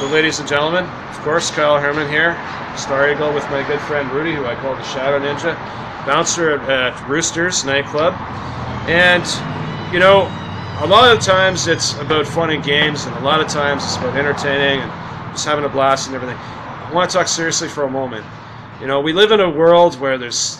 So ladies and gentlemen, of course, Kyle Herman here, StarrEagle with my good friend Rudy, who I call the Shadow Ninja, bouncer at Roosters nightclub. And, you know, a lot of times it's about fun and games, and a lot of times it's about entertaining and just having a blast and everything. I want to talk seriously for a moment. You know, we live in a world where there's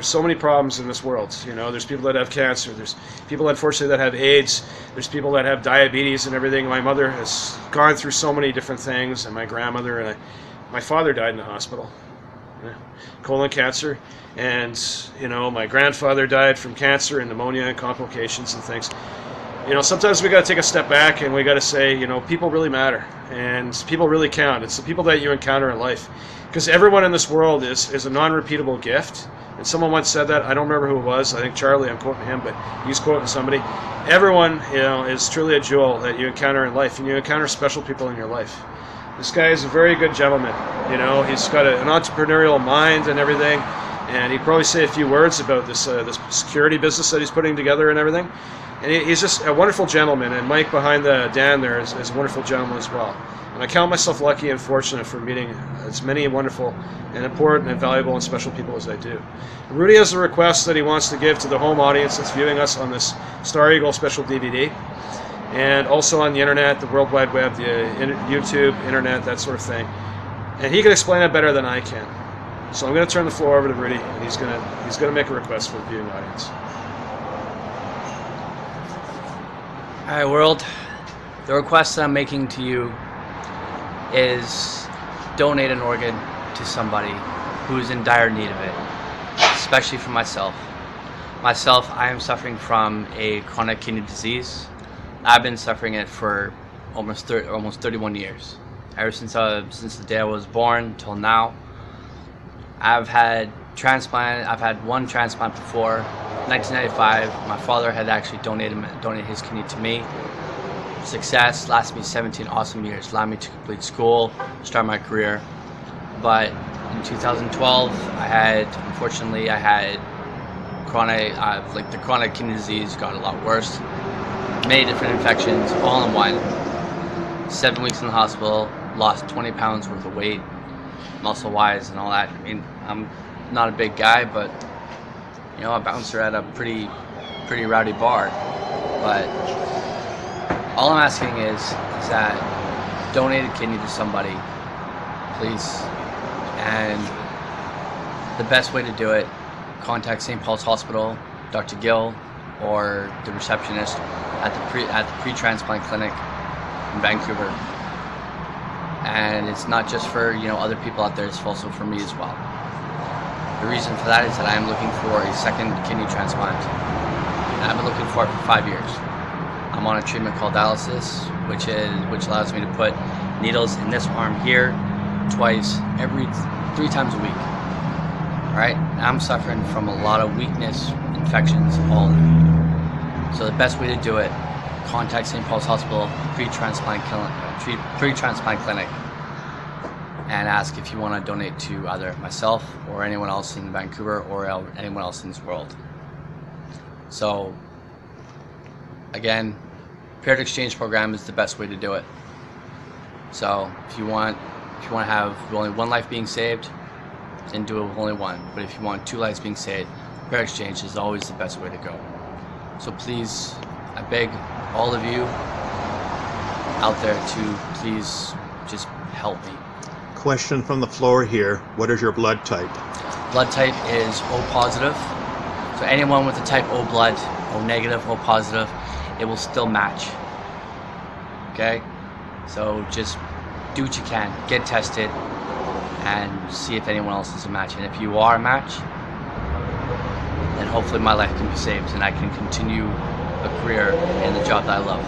so many problems in this world. You know, there's people that have cancer, there's people unfortunately that have AIDS, there's people that have diabetes and everything. My mother has gone through so many different things, and my grandmother, and my father died in the hospital, colon cancer, and you know, my grandfather died from cancer and pneumonia and complications and things. You know, sometimes we got to take a step back and we got to say, you know, people really matter and people really count. It's the people that you encounter in life, because everyone in this world is a non-repeatable gift. And someone once said that. I don't remember who it was. I think Charlie, I'm quoting him, but he's quoting somebody. Everyone, you know, is truly a jewel that you encounter in life, and you encounter special people in your life. This guy is a very good gentleman. You know, he's got an entrepreneurial mind and everything, and he'd probably say a few words about this security business that he's putting together and everything. And he's just a wonderful gentleman, and Mike behind the Dan there is a wonderful gentleman as well. And I count myself lucky and fortunate for meeting as many wonderful and important and valuable and special people as I do. Rudy has a request that he wants to give to the home audience that's viewing us on this StarrEagle special DVD, and also on the internet, the World Wide Web, the YouTube, internet, that sort of thing. And he can explain it better than I can. So I'm going to turn the floor over to Rudy, and he's going to make a request for the viewing audience. Alright, world, the request that I'm making to you is donate an organ to somebody who's in dire need of it, especially for myself. I am suffering from a chronic kidney disease. I've been suffering it for almost 31 years. Ever since the day I was born till now. I've had one transplant before. 1995, my father had actually donated his kidney to me. Success lasted me 17 awesome years, allowed me to complete school, start my career. But in 2012, unfortunately, I had the chronic kidney disease got a lot worse. Many different infections, all in one. 7 weeks in the hospital, lost 20 pounds worth of weight, muscle-wise and all that. I mean, I'm not a big guy, but you know, a bouncer at a pretty rowdy bar. But all I'm asking is that donate a kidney to somebody, please. And the best way to do it, contact St. Paul's Hospital, Dr. Gill, or the receptionist at the pre-transplant clinic in Vancouver. And it's not just for, you know, other people out there, it's also for me as well. The reason for that is that I am looking for a second kidney transplant. And I've been looking for it for 5 years. I'm on a treatment called dialysis, which allows me to put needles in this arm here every 3 times a week. All right, I'm suffering from a lot of weakness, infections, all of that. So the best way to do it, contact St. Paul's Hospital pre-transplant clinic, and ask if you want to donate to either myself or anyone else in Vancouver or anyone else in this world. So again, paired exchange program is the best way to do it. So if you want to have only one life being saved, then do it with only one. But if you want 2 lives being saved, paired exchange is always the best way to go. So please, I beg all of you out there to please just help me. Question from the floor here. What is your blood type? Blood type is O positive. So anyone with a type O blood, O negative, O positive, it will still match. Okay? So just do what you can. Get tested and see if anyone else is a match. And if you are a match, then hopefully my life can be saved and I can continue a career in the job that I love.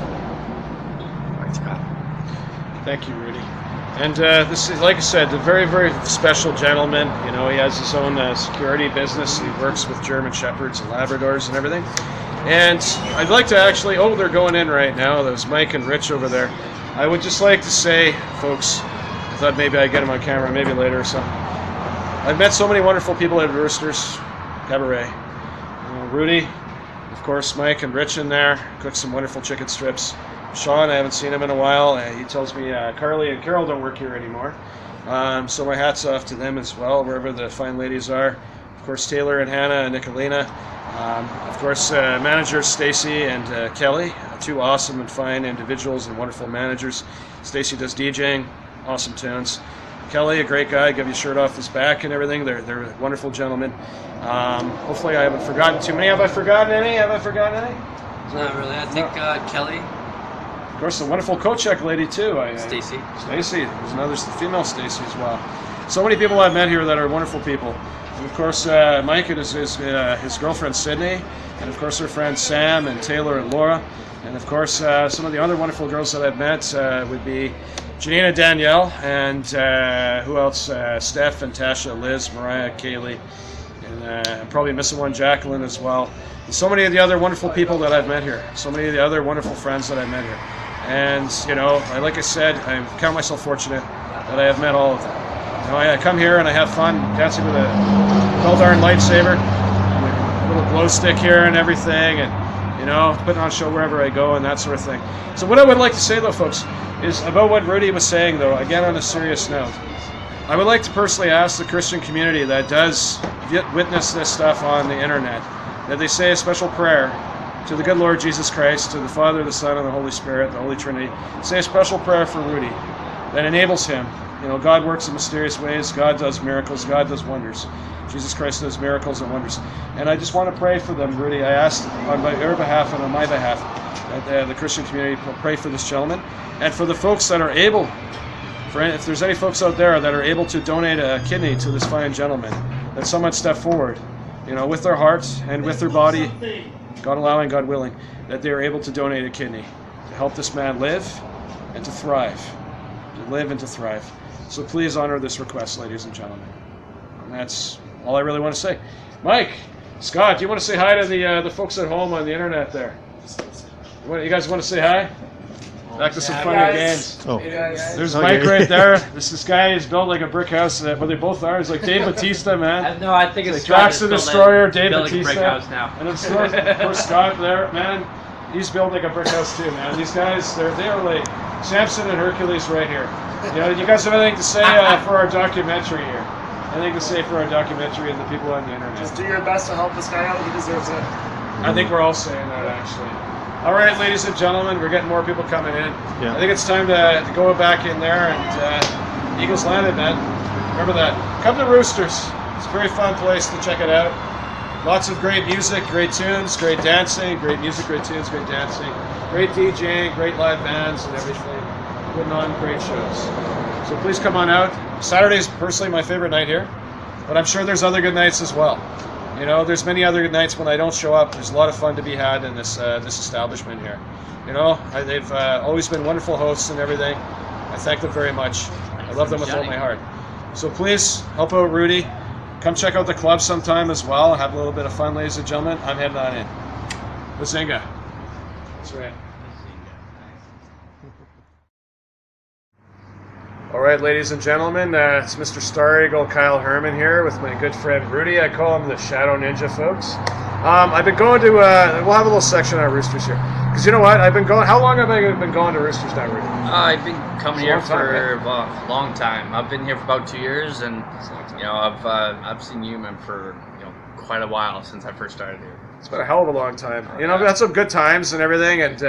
Right, Scott. Thank you, Rudy. And this is, like I said, a very, very special gentleman. You know, he has his own security business. He works with German Shepherds and Labradors and everything. And I'd like to actually, oh, they're going in right now. There's Mike and Rich over there. I would just like to say, folks, I thought maybe I'd get them on camera, maybe later or something. I've met so many wonderful people at Roosters Cabaret. Rudy, Of course, Mike and Rich in there cook some wonderful chicken strips. Sean, I haven't seen him in a while. He tells me Carly and Carol don't work here anymore. So my hat's off to them as well, wherever the fine ladies are. Of course, Taylor and Hannah and Nicolina. Of course, managers Stacy and Kelly, two awesome and fine individuals and wonderful managers. Stacy does DJing, awesome tunes. Kelly, a great guy, give you a shirt off his back and everything. They're wonderful gentlemen. Hopefully I haven't forgotten too many. Have I forgotten any? Not really. I think Kelly. Of course, the wonderful Kochek lady too. Stacy. There's another female Stacy as well. So many people I've met here that are wonderful people. And of course, Mike and his girlfriend Sydney, and of course her friends Sam and Taylor and Laura, and of course some of the other wonderful girls that I've met would be Janina, Danielle, and who else? Steph and Tasha, Liz, Mariah, Kaylee, and I'm probably missing one, Jacqueline as well. And so many of the other wonderful people that I've met here. So many of the other wonderful friends that I've met here. And, you know, like I said, I count myself fortunate that I have met all of them. You know, I come here and I have fun dancing with a well-darn lightsaber, and a little glow stick here and everything, and, you know, putting on a show wherever I go and that sort of thing. So what I would like to say, though, folks, is about what Rudy was saying, though, again on a serious note. I would like to personally ask the Christian community that does witness this stuff on the internet that they say a special prayer to the good Lord Jesus Christ, to the Father, the Son, and the Holy Spirit, the Holy Trinity. Say a special prayer for Rudy that enables him. You know, God works in mysterious ways. God does miracles. God does wonders. Jesus Christ does miracles and wonders. And I just want to pray for them, Rudy. I ask on your behalf and on my behalf that the Christian community pray for this gentleman. And for the folks that are able, if there's any folks out there that are able to donate a kidney to this fine gentleman, that someone step forward, you know, with their heart and with their body, God allowing, God willing, that they are able to donate a kidney to help this man live and to thrive. To live and to thrive. So please honor this request, ladies and gentlemen. And that's all I really want to say. Mike, Scott, do you want to say hi to the folks at home on the internet there? You guys want to say hi? Back to some funny games. Oh. There's Okay. Mike right there. This guy is built like a brick house. Well, they both are. He's like Dave Bautista, man. No, I think it's Like Drax the Destroyer, Dave building a brick Bautista. house now. And of course Scott there, man. He's built like a brick house too, man. These guys, they are like Samson and Hercules right here. You know, you guys have anything to say for our documentary here? Anything to say for our documentary and the people on the internet? Just do your best to help this guy out. He deserves it. I think we're all saying that, actually. All right, ladies and gentlemen, we're getting more people coming in. Yeah. I think it's time to go back in there and Eagles landed, man. Remember that. Come to Roosters. It's a very fun place to check it out. Lots of great music, great tunes, great dancing, great music, great tunes, great dancing, great DJing, great live bands and everything. Putting on great shows. So please come on out. Saturday's personally my favorite night here, but I'm sure there's other good nights as well. You know, there's many other nights when I don't show up. There's a lot of fun to be had in this establishment here. You know, they've always been wonderful hosts and everything. I thank them very much. I love them with all my heart. So please help out Rudy. Come check out the club sometime as well. Have a little bit of fun, ladies and gentlemen. I'm heading on in. Bazinga. That's right. All right, ladies and gentlemen, it's Mr. StarrEagle Kyle Herman here with my good friend Rudy. I call him the Shadow Ninja, folks. I've been going to, we'll have a little section on Roosters here. Because you know what, how long have I been going to Roosters now, Rudy? I've been coming here for right? a long time. I've been here for about 2 years, and you know, I've seen you, man, for quite a while since I first started here. It's been a hell of a long time. You know, I've had some good times and everything, and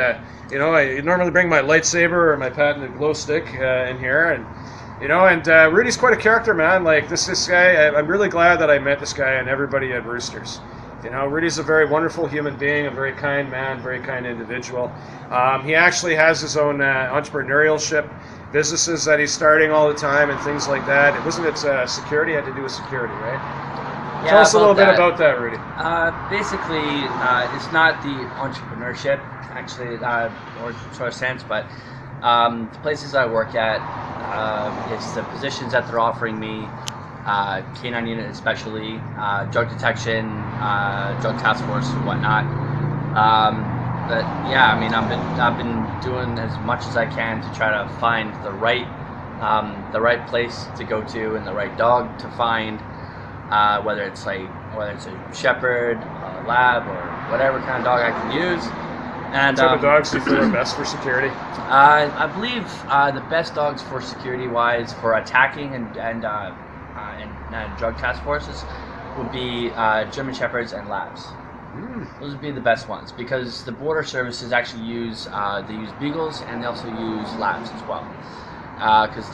you know, I normally bring my lightsaber or my patented glow stick in here, and you know, and Rudy's quite a character, man. Like this guy, I'm really glad that I met this guy and everybody at Roosters. You know, Rudy's a very wonderful human being, a very kind man, very kind individual. He actually has his own entrepreneurship businesses that he's starting all the time and things like that. It wasn't security, it had to do with security, right? Yeah, Tell us a little bit about that, Rudy. Basically, it's not the entrepreneurship, actually, or sort of sense, but the places I work at, it's the positions that they're offering me, K9 unit especially, drug detection, drug task force and whatnot. But yeah, I mean, I've been doing as much as I can to try to find the right place to go to and the right dog to find. Whether it's a shepherd, a lab, or whatever kind of dog I can use. And What type of dogs do you feel are best for security? I believe the best dogs for security-wise, for attacking and drug task forces, would be German Shepherds and Labs. Those would be the best ones, because the border services actually use beagles, and they also use Labs as well. Because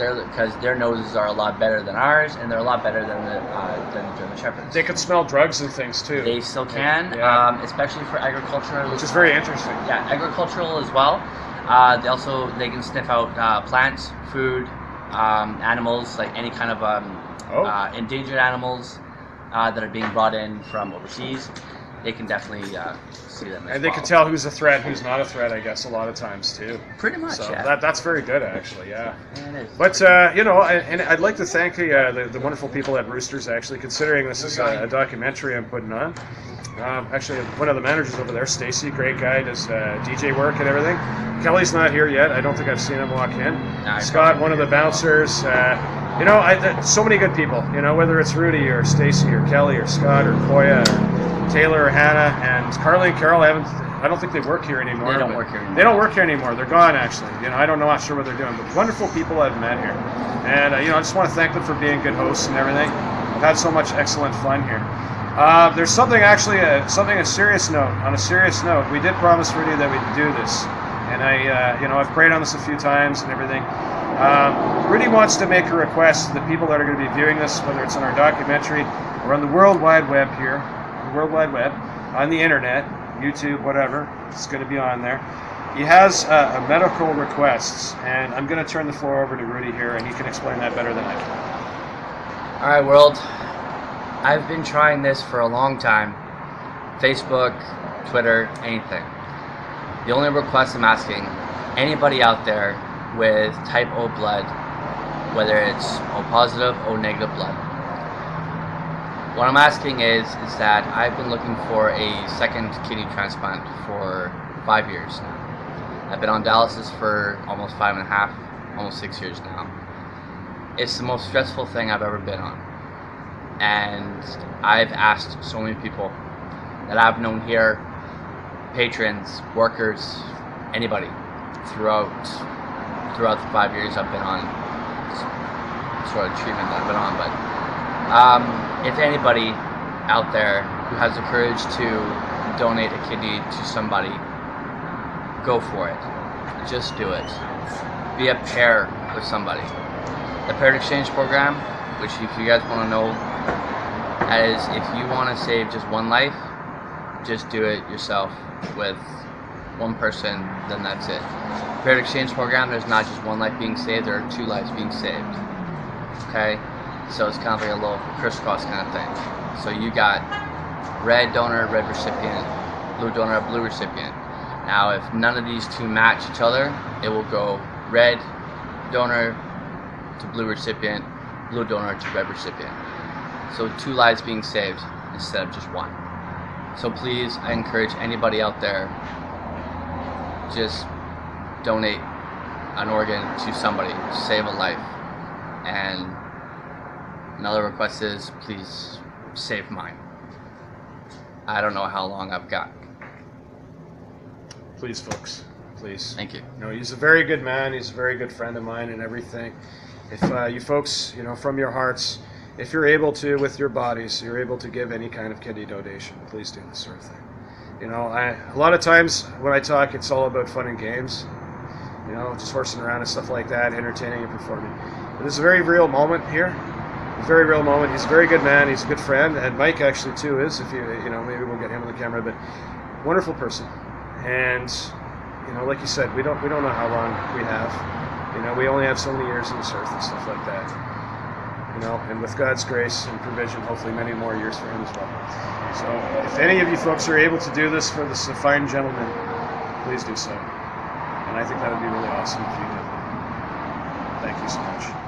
their noses are a lot better than ours, and they're a lot better than the German Shepherds. They can smell drugs and things too. They still can, Yeah. especially for agricultural. Which is very interesting. Yeah, agricultural as well. They can sniff out plants, food, animals, like any kind of endangered animals that are being brought in from overseas. They can definitely see them. And they can tell who's a threat, who's not a threat, I guess, a lot of times too. Pretty much, So yeah. that's very good, actually, yeah. Yeah, it is. But, and I'd like to thank the wonderful people at Roosters, actually, considering this is a documentary I'm putting on. Actually, one of the managers over there, Stacy, great guy, does DJ work and everything. Kelly's not here yet. I don't think I've seen him walk in. Scott, one of the bouncers. So many good people, whether it's Rudy or Stacy or Kelly or Scott or Koya or Taylor or Hannah and Carly and Carol. I don't think they work here anymore. They don't work here anymore. They don't work here anymore. They're gone, actually. I don't know, not sure what they're doing, but wonderful people I've met here. And, I just want to thank them for being good hosts and everything. I've had so much excellent fun here. There's something actually, on a serious note, we did promise Rudy that we'd do this. And I've prayed on this a few times and everything. Rudy wants to make a request to the people that are going to be viewing this, whether it's on our documentary or on the World Wide Web here, on the internet, YouTube, whatever, it's going to be on there. He has a medical requests, and I'm going to turn the floor over to Rudy here, and he can explain that better than I can. All right, world. I've been trying this for a long time. Facebook, Twitter, anything. The only request I'm asking, anybody out there with type O blood, whether it's O positive, O negative blood. What I'm asking is that I've been looking for a second kidney transplant for 5 years now. I've been on dialysis for almost 5.5, almost 6 years now. It's the most stressful thing I've ever been on. And I've asked so many people that I've known here, patrons, workers, anybody, throughout the 5 years I've been on sort of treatment that I've been on. But if anybody out there who has the courage to donate a kidney to somebody, go for it. Just do it. Be a pair with somebody. The paired exchange program, which if you guys want to know, is if you want to save just one life, just do it yourself with one person, then that's it. Paired exchange program, there's not just one life being saved, there are 2 lives being saved. Okay? So it's kind of like a little crisscross kind of thing. So you got red donor, red recipient, blue donor, blue recipient. Now if none of these 2 match each other, it will go red donor to blue recipient, blue donor to red recipient. So 2 lives being saved instead of just 1. So please, I encourage anybody out there, just donate an organ to somebody, save a life. And another request is, please save mine. I don't know how long I've got. Please, folks, please. Thank you. He's a very good man. He's a very good friend of mine and everything. If you folks, from your hearts, if you're able to, with your bodies, you're able to give any kind of kidney donation, please do this sort of thing. A lot of times when I talk, it's all about fun and games, just horsing around and stuff like that, entertaining and performing. But this is a very real moment here. A very real moment. He's a very good man. He's a good friend, and Mike actually too is. If maybe we'll get him on the camera, but wonderful person. And like you said, we don't know how long we have. We only have so many years on this earth and stuff like that. And with God's grace and provision, hopefully many more years for him as well. So if any of you folks are able to do this for this fine gentleman, please do so. And I think that would be really awesome if you did. Thank you so much.